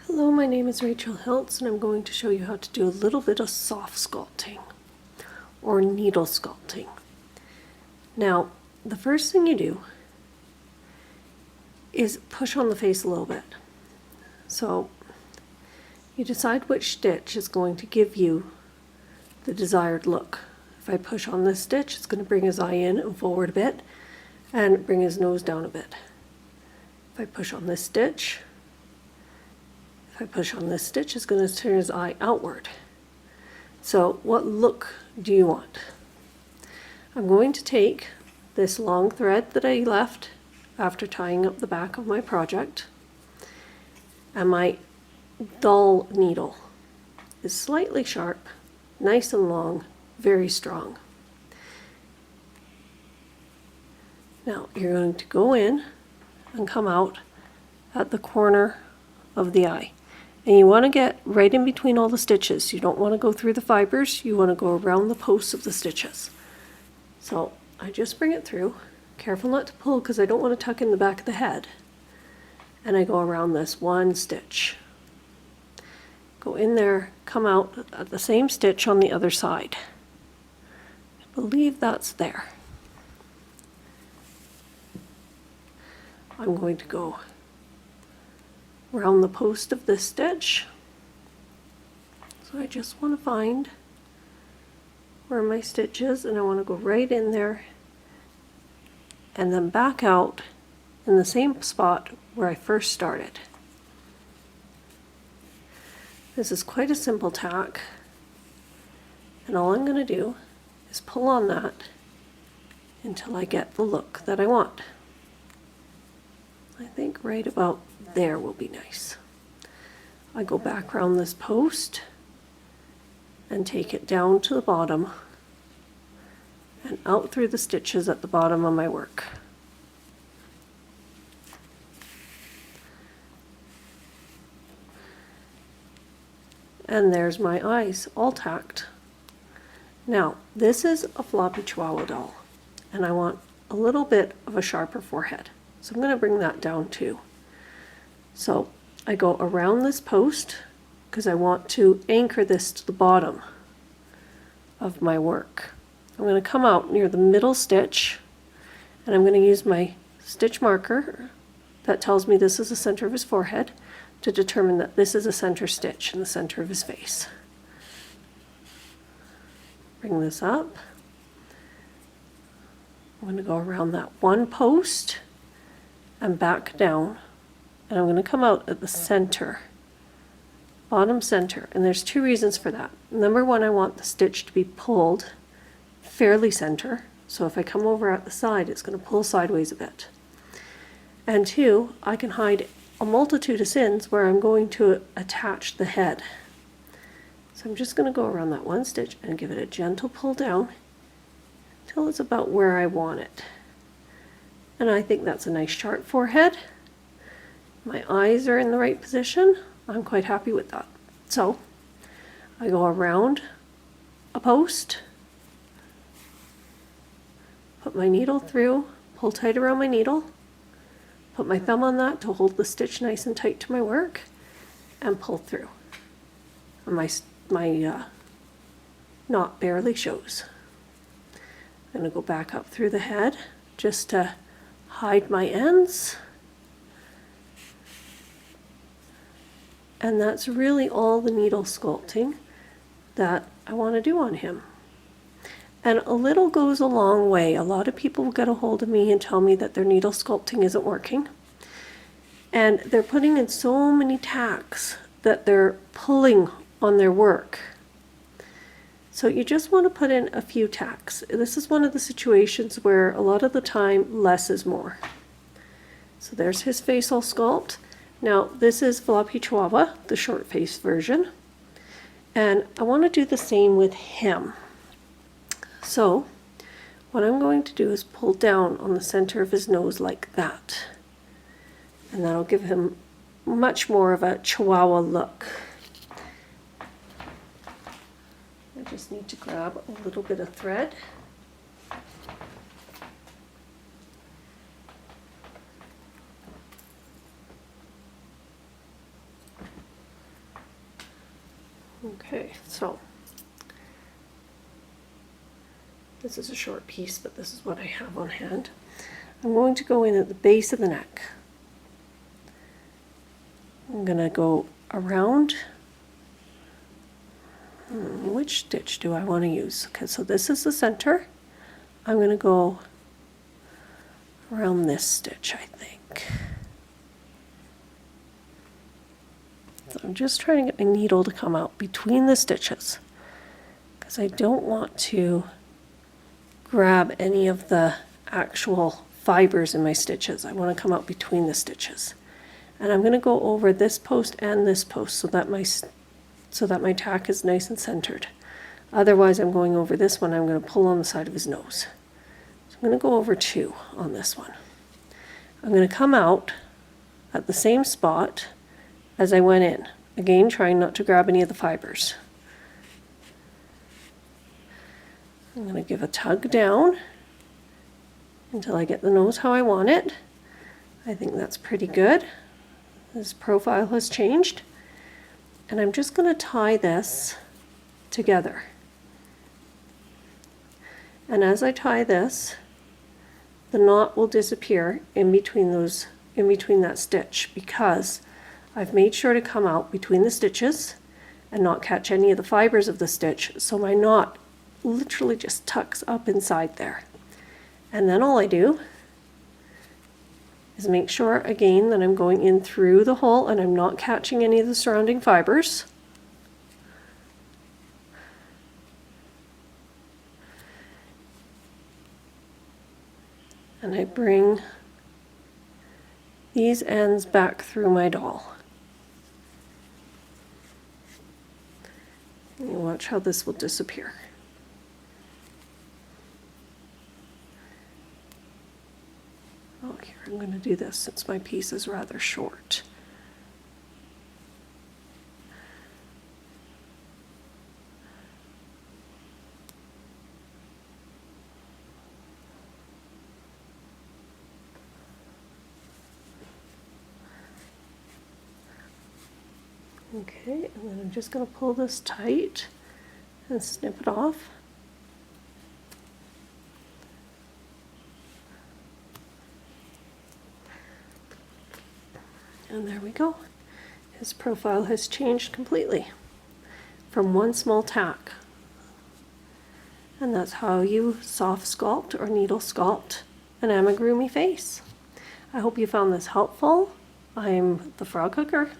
Hello, my name is Rachel Hiltz and I'm going to show you how to do a little bit of soft sculpting or needle sculpting. Now, the first thing you do is push on the face a little bit. So you decide which stitch is going to give you the desired look. If I push on this stitch, it's going to bring his eye in and forward a bit and bring his nose down a bit. If I push on this stitch, it's going to turn his eye outward. So what look do you want? I'm going to take this long thread that I left after tying up the back of my project, and my dull needle is slightly sharp, nice and long, very strong. Now you're going to go in and come out at the corner of the eye. And you want to get right in between all the stitches. You don't want to go through the fibers, you want to go around the posts of the stitches. So I just bring it through, careful not to pull because I don't want to tuck in the back of the head. And I go around this one stitch. Go in there, come out at the same stitch on the other side. I believe that's there. I'm going to go around the post of this stitch. So I just want to find where my stitch is, and I want to go right in there and then back out in the same spot where I first started. This is quite a simple tack, and all I'm going to do is pull on that until I get the look that I want. I think right about there will be nice. I go back around this post and take it down to the bottom and out through the stitches at the bottom of my work. And there's my eyes all tacked. Now this is a floppy chihuahua doll and I want a little bit of a sharper forehead. So I'm going to bring that down too. So I go around this post because I want to anchor this to the bottom of my work. I'm going to come out near the middle stitch and I'm going to use my stitch marker that tells me this is the center of his forehead to determine that this is a center stitch in the center of his face. Bring this up. I'm going to go around that one post and back down, and I'm going to come out at the center, bottom center, and there's two reasons for that. Number one, I want the stitch to be pulled fairly center, so if I come over at the side it's going to pull sideways a bit. And two, I can hide a multitude of sins where I'm going to attach the head. So I'm just going to go around that one stitch and give it a gentle pull down until it's about where I want it. And I think that's a nice sharp forehead. My eyes are in the right position. I'm quite happy with that. So I go around a post, put my needle through, pull tight around my needle, put my thumb on that to hold the stitch nice and tight to my work, and pull through. And my knot barely shows. I'm going to go back up through the head just to hide my ends. And that's really all the needle sculpting that I want to do on him. And a little goes a long way. A lot of people will get a hold of me and tell me that their needle sculpting isn't working. And they're putting in so many tacks that they're pulling on their work. So you just want to put in a few tacks. This is one of the situations where a lot of the time less is more. So there's his face all sculpt. Now this is Floppy Chihuahua, the short face version. And I want to do the same with him. So what I'm going to do is pull down on the center of his nose like that. And that'll give him much more of a Chihuahua look. I just need to grab a little bit of thread. Okay, so this is a short piece, but this is what I have on hand. I'm going to go in at the base of the neck. I'm going to go around. Which stitch do I want to use? Okay, so this is the center. I'm going to go around this stitch, I think. So I'm just trying to get my needle to come out between the stitches because I don't want to grab any of the actual fibers in my stitches. I want to come out between the stitches. And I'm going to go over this post and this post so that my tack is nice and centered. Otherwise, I'm going over this one. I'm going to pull on the side of his nose. So I'm going to go over 2 on this one. I'm going to come out at the same spot as I went in. Again, trying not to grab any of the fibers. I'm going to give a tug down until I get the nose how I want it. I think that's pretty good. This profile has changed. And I'm just going to tie this together. And as I tie this, the knot will disappear in between that stitch because I've made sure to come out between the stitches and not catch any of the fibers of the stitch, so my knot literally just tucks up inside there. And then all I do is make sure again that I'm going in through the hole and I'm not catching any of the surrounding fibers. And I bring these ends back through my doll. And you watch how this will disappear. Oh, here, I'm going to do this since my piece is rather short. Okay, and then I'm just going to pull this tight and snip it off. And there we go. His profile has changed completely from one small tack. And that's how you soft sculpt or needle sculpt an amigurumi face. I hope you found this helpful. I'm the Frog Hooker.